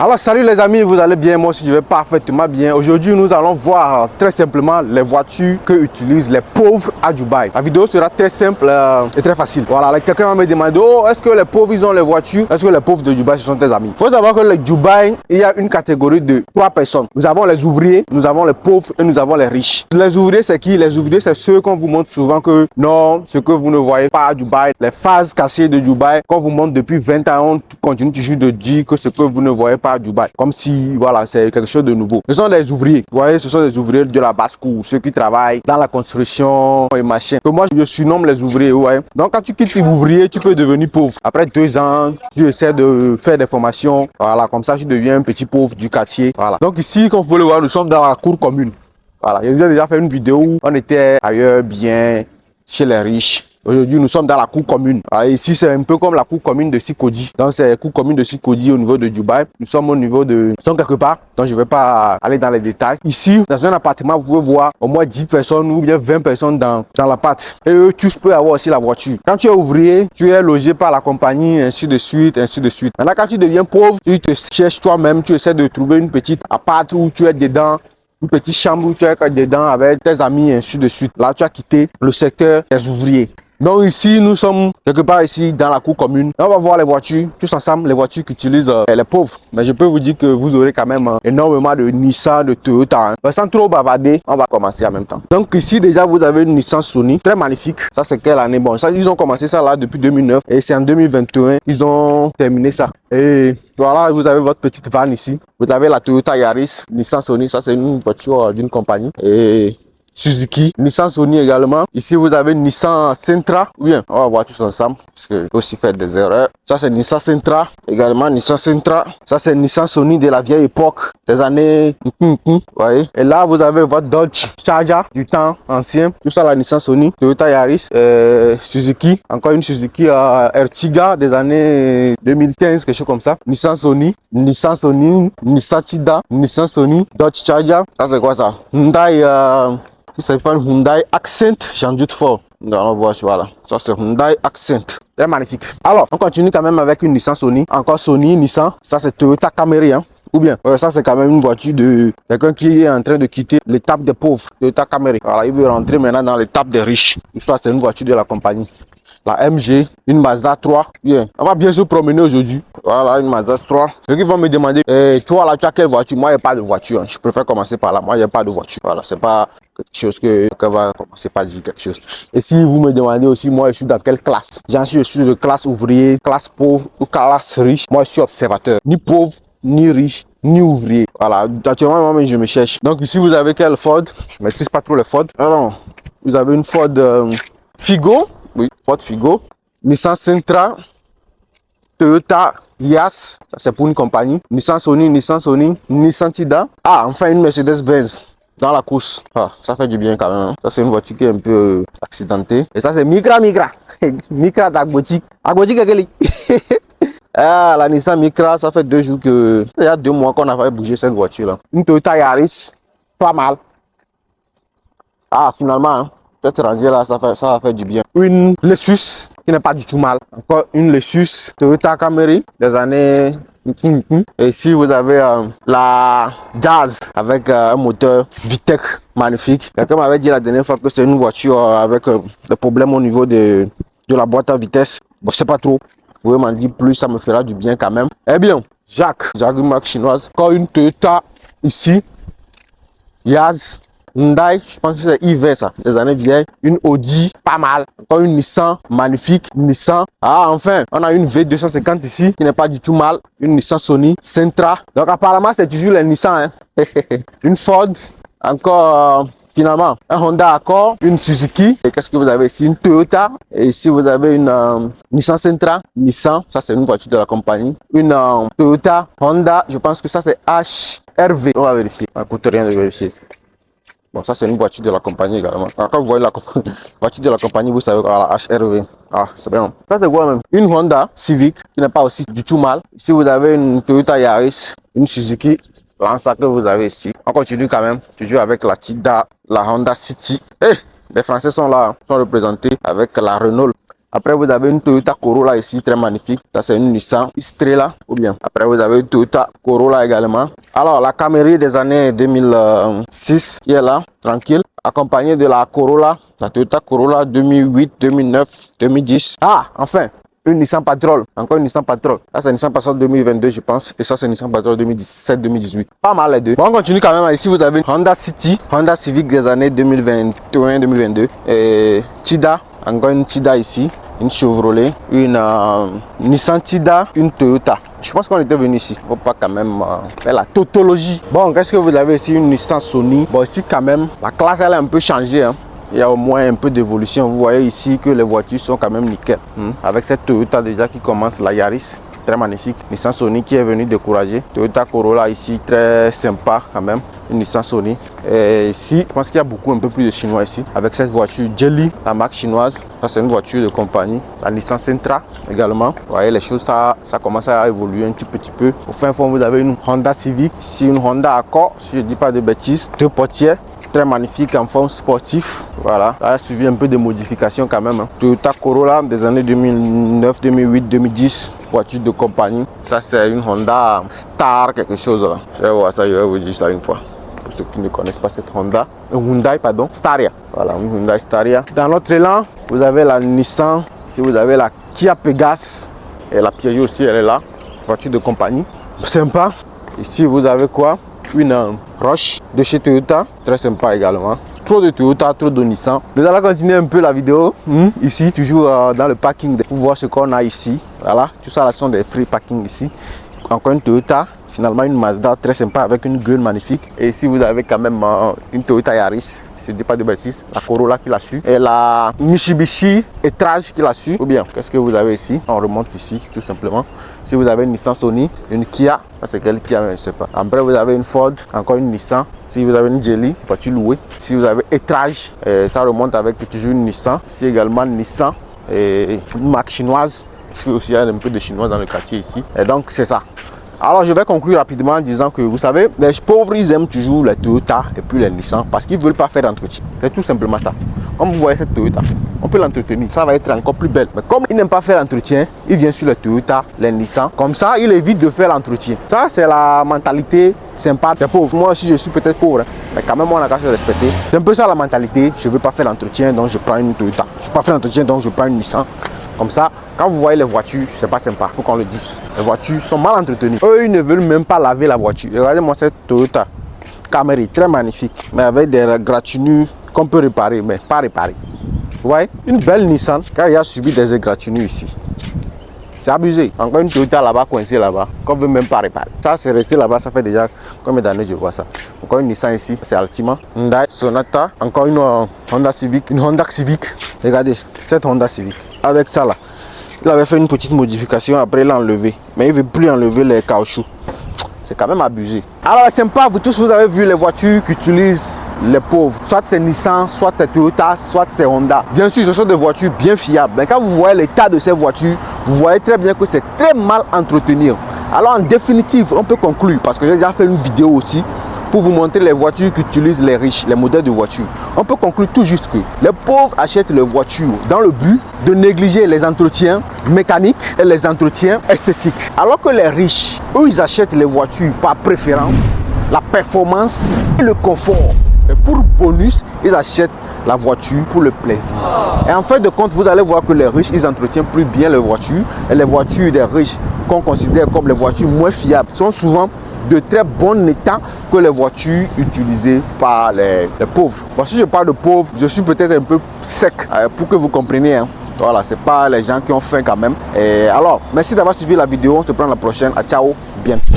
Alors salut les amis, vous allez bien? Moi aussi je vais parfaitement bien. Aujourd'hui nous allons voir très simplement les voitures que utilisent les pauvres à Dubaï. La vidéo sera très simple et très facile. Voilà, quelqu'un va me demander, oh, est-ce que les pauvres ils ont les voitures? Est-ce que les pauvres de Dubaï ce sont tes amis? Il faut savoir que le Dubaï, il y a une catégorie de 3 personnes. Nous avons les ouvriers, nous avons les pauvres et nous avons les riches. Les ouvriers c'est qui? Les ouvriers c'est ceux qu'on vous montre souvent que non, ce que vous ne voyez pas à Dubaï, les phases cachées de Dubaï, qu'on vous montre depuis 20 ans, on continue toujours de dire que ce que vous ne voyez pas à Dubaï, comme si voilà c'est quelque chose de nouveau. Ce sont des ouvriers, vous voyez, ce sont des ouvriers de la basse-cour, ceux qui travaillent dans la construction et machin. Que moi je surnomme les ouvriers, ouais. Donc quand tu quittes l'ouvrier, tu peux devenir pauvre. Après 2 ans, tu essaies de faire des formations, voilà, comme ça tu deviens un petit pauvre du quartier, voilà. Donc ici, comme vous pouvez le voir, nous sommes dans la cour commune. Voilà, j'ai déjà fait une vidéo où on était ailleurs bien chez les riches. Aujourd'hui, nous sommes dans la cour commune. Alors, ici, c'est un peu comme la cour commune de Sikodi. Donc, c'est la cour commune de Sikodi au niveau de Dubaï. Nous sommes au niveau de... Nous sommes quelque part. Donc, je ne vais pas aller dans les détails. Ici, dans un appartement, vous pouvez voir au moins 10 personnes ou bien 20 personnes dans l'appart. Et eux, tous peuvent avoir aussi la voiture. Quand tu es ouvrier, tu es logé par la compagnie, ainsi de suite, ainsi de suite. Maintenant, quand tu deviens pauvre, tu te cherches toi-même, tu essaies de trouver une petite appart où tu es dedans. Une petite chambre où tu es dedans avec tes amis, ainsi de suite. Là, tu as quitté le secteur des ouvriers. Donc ici, nous sommes quelque part ici dans la cour commune. Là, on va voir les voitures, tous ensemble, les voitures qu'utilisent les pauvres. Mais je peux vous dire que vous aurez quand même énormément de Nissan, de Toyota. Hein. Sans trop bavarder, on va commencer en même temps. Donc ici, déjà, vous avez une Nissan Sony, très magnifique. Ça, c'est quelle année? Bon, ça, ils ont commencé ça là depuis 2009 et c'est en 2021 ils ont terminé ça. Et voilà, vous avez votre petite van ici. Vous avez la Toyota Yaris, Nissan Sony, ça c'est une voiture d'une compagnie. Et Suzuki, Nissan Sony également. Ici, vous avez Nissan Sentra. Bien, on va voir tous ensemble parce que je peux aussi faire des erreurs. Ça, c'est Nissan Sentra. Également, Nissan Sentra. Ça, c'est Nissan Sony de la vieille époque, des années... voyez. Et là, vous avez votre Dodge Charger du temps ancien. Tout ça, la Nissan Sony. Toyota Yaris. Suzuki. Encore une Suzuki Ertiga des années 2015, quelque chose comme ça. Nissan Sony. Nissan Sony. Nissan Tida. Nissan Sony. Dodge Charger. Ça, c'est quoi ça? Hyundai... ça s'appelle Hyundai Accent, j'en doute fort. On voit, voilà. Ça, c'est Hyundai Accent. Très magnifique. Alors, on continue quand même avec une Nissan Sony. Encore Sony, Nissan. Ça, c'est Toyota Camry, hein. Ou bien, ça, c'est quand même une voiture de quelqu'un qui est en train de quitter l'étape des pauvres. Toyota Camry. Voilà, il veut rentrer maintenant dans l'étape des riches. Ça, c'est une voiture de la compagnie. La MG, une Mazda 3. Bien, on va bien se promener aujourd'hui. Voilà, une Mazda 3. Ceux qui vont me demander, tu vois là, tu as quelle voiture? Moi, il n'y a pas de voiture. Hein. Je préfère commencer par là. Moi, il n'y a pas de voiture. Voilà, c'est pas quelque chose que quelqu'un va commencer par dire quelque chose. Et si vous me demandez aussi, moi, je suis dans quelle classe? Je suis de classe ouvrier, classe pauvre ou classe riche. Moi, je suis observateur. Ni pauvre, ni riche, ni ouvrier. Voilà, actuellement, moi, je me cherche. Donc ici, vous avez quelle Ford? Je ne maîtrise pas trop les Ford. Alors, vous avez une Ford Figo. Oui, Ford Figo, Nissan Sentra, Toyota Yaris, ça c'est pour une compagnie, Nissan Sony, Nissan Tida. Ah, enfin une Mercedes-Benz dans la course. Ah, ça fait du bien quand même. Hein. Ça c'est une voiture qui est un peu accidentée. Et ça c'est Micra. Micra d'Agbotique. Agbotique est quelle? Ah, la Nissan Micra, ça fait 2 jours que... Il y a 2 mois qu'on a fait bouger cette voiture là. Une Toyota Yaris, pas mal. Ah, finalement, hein. Cette rangée là, ça va faire du bien. Une Lexus qui n'est pas du tout mal. Encore une Lexus Toyota Camry des années... Et ici vous avez la Jazz avec un moteur Vitec magnifique. Quelqu'un m'avait dit la dernière fois que c'est une voiture avec des problèmes au niveau de la boîte à vitesse. Bon, je sais pas trop. Vous pouvez m'en dire plus, ça me fera du bien quand même. Eh bien, Jacques marque chinoise. Encore une Toyota ici. Yaz. Hyundai, je pense que c'est IV ça, des années vieilles. Une Audi, pas mal. Encore une Nissan, magnifique. Nissan. Ah, enfin, on a une V250 ici, qui n'est pas du tout mal. Une Nissan Sony, Sentra. Donc apparemment, c'est toujours les Nissan. Hein. Une Ford. Encore, finalement, un Honda Accord. Une Suzuki. Et qu'est-ce que vous avez ici? Une Toyota. Et ici, vous avez une Nissan Sentra. Nissan, ça c'est une voiture de la compagnie. Une Toyota, Honda. Je pense que ça c'est HRV. On va vérifier. Ça ne coûte rien de vérifier. Bon, ça c'est une voiture de la compagnie également. Alors, quand vous voyez la voiture de la compagnie, vous savez la HRV. Ah, c'est bien. Ça c'est quoi même? Une Honda Civic qui n'est pas aussi du tout mal. Ici vous avez une Toyota Yaris, une Suzuki Lancer que vous avez ici. On continue quand même, toujours avec la Tida, la Honda City. Eh, les Français sont là, sont représentés avec la Renault. Après, vous avez une Toyota Corolla ici, très magnifique. Ça, c'est une Nissan Estrella ou bien. Après, vous avez une Toyota Corolla également. Alors, la Camry des années 2006 qui est là, tranquille. Accompagnée de la Corolla, la Toyota Corolla 2008, 2009, 2010. Ah, enfin, une Nissan Patrol. Encore une Nissan Patrol. Là, c'est une Nissan Patrol 2022, je pense. Et ça, c'est une Nissan Patrol 2017-2018. Pas mal les deux. Bon, on continue quand même. Ici, vous avez une Honda City, Honda Civic des années 2021-2022. Et Tida, encore une Tida ici. Une Chevrolet, une Nissan Tida, une Toyota. Je pense qu'on était venu ici. Faut pas quand même faire la tautologie. Bon, qu'est-ce que vous avez ici? Une Nissan Sony. Bon, ici quand même, la classe elle a un peu changé. Hein. Il y a au moins un peu d'évolution. Vous voyez ici que les voitures sont quand même nickel. Avec cette Toyota déjà qui commence, la Yaris. Très magnifique. Nissan Sony qui est venu décourager. Toyota Corolla ici, très sympa quand même. Une Nissan Sony. Et ici, je pense qu'il y a beaucoup, un peu plus de Chinois ici. Avec cette voiture Jelly, la marque chinoise. Ça, c'est une voiture de compagnie. La Nissan Sentra également. Vous voyez, les choses, ça commence à évoluer un petit peu. Au fin fond, vous avez une Honda Civic. Ici, une Honda Accord, si je ne dis pas de bêtises. 2 portières. Très magnifique en forme sportif. Voilà, ça a suivi un peu de modifications quand même. Hein. Toyota Corolla des années 2009, 2008, 2010. Voiture de compagnie. Ça, c'est une Honda Star, quelque chose là. Je vais voir ça, je vais vous dire ça une fois. Pour ceux qui ne connaissent pas cette Honda. Hyundai, pardon. Staria. Voilà, une Hyundai Staria. Dans l'autre élan, vous avez la Nissan. Ici, vous avez la Kia Pegas. Et la Piaggio aussi, elle est là. Voiture de compagnie. Sympa. Ici, vous avez quoi? Une Roche de chez Toyota, très sympa également. Trop de Toyota, trop de Nissan. Nous allons continuer un peu la vidéo. Ici, toujours dans le parking pour voir ce qu'on a ici. Voilà, tout ça, là sont des free parking ici. Encore une Toyota, finalement une Mazda très sympa avec une gueule magnifique. Et ici, vous avez quand même une Toyota Yaris. Je ne dis pas de bêtises, la Corolla qui l'a su et la Mitsubishi Etrage qui l'a su. Ou bien, qu'est-ce que vous avez ici? On remonte ici tout simplement. Si vous avez une Nissan Sony, une Kia, ça c'est quelle Kia, je ne sais pas. Après, vous avez une Ford, encore une Nissan. Si vous avez une Jelly, voiture louée. Si vous avez Etrage, ça remonte avec toujours une Nissan. Ici également Nissan et une marque chinoise. Parce qu'il y a un peu de chinois dans le quartier ici. Et donc, c'est ça. Alors je vais conclure rapidement en disant que vous savez, les pauvres ils aiment toujours les Toyota et puis les Nissan parce qu'ils ne veulent pas faire d'entretien. C'est tout simplement ça. Comme vous voyez cette Toyota, on peut l'entretenir, ça va être encore plus belle. Mais comme ils n'aiment pas faire l'entretien, ils viennent sur les Toyota, les Nissan. Comme ça, ils évitent de faire l'entretien. Ça, c'est la mentalité sympa des pauvres. Moi aussi, je suis peut-être pauvre, mais quand même, on a qu'à se respecter. C'est un peu ça la mentalité. Je ne veux pas faire l'entretien, donc je prends une Toyota. Je ne veux pas faire l'entretien, donc je prends une Nissan. Comme ça, quand vous voyez les voitures, c'est pas sympa, il faut qu'on le dise. Les voitures sont mal entretenues. Eux, ils ne veulent même pas laver la voiture. Regardez-moi cette Toyota Camry, très magnifique, mais avec des égratignures qu'on peut réparer, mais pas réparer. Vous voyez, une belle Nissan, car il a subi des égratignures ici. C'est abusé. Encore une Toyota là-bas, coincée là-bas, qu'on ne veut même pas réparer. Ça, c'est resté là-bas, ça fait déjà combien d'années je vois ça. Encore une Nissan ici, c'est Altima. Hyundai Sonata, encore une Honda Civic, une Honda Civic. Regardez, cette Honda Civic. Avec ça là, il avait fait une petite modification, après il l'a enlevé. Mais il ne veut plus enlever les caoutchoucs. C'est quand même abusé. Alors c'est sympa, vous tous vous avez vu les voitures qu'utilisent les pauvres. Soit c'est Nissan, soit c'est Toyota, soit c'est Honda. Bien sûr, ce sont des voitures bien fiables. Mais quand vous voyez l'état de ces voitures, vous voyez très bien que c'est très mal entretenu. Alors en définitive, on peut conclure, parce que j'ai déjà fait une vidéo aussi, pour vous montrer les voitures qu'utilisent les riches, les modèles de voitures. On peut conclure tout juste que les pauvres achètent les voitures dans le but de négliger les entretiens mécaniques et les entretiens esthétiques. Alors que les riches, eux, ils achètent les voitures par préférence, la performance et le confort. Et pour bonus, ils achètent la voiture pour le plaisir. Et en fin de compte, vous allez voir que les riches, ils entretiennent plus bien les voitures. Et les voitures des riches, qu'on considère comme les voitures moins fiables, sont souvent de très bon état que les voitures utilisées par les pauvres. Bon, si je parle de pauvres, je suis peut-être un peu sec pour que vous compreniez. Hein. Voilà, c'est pas les gens qui ont faim quand même. Et alors, merci d'avoir suivi la vidéo. On se prend la prochaine. À ciao, bientôt.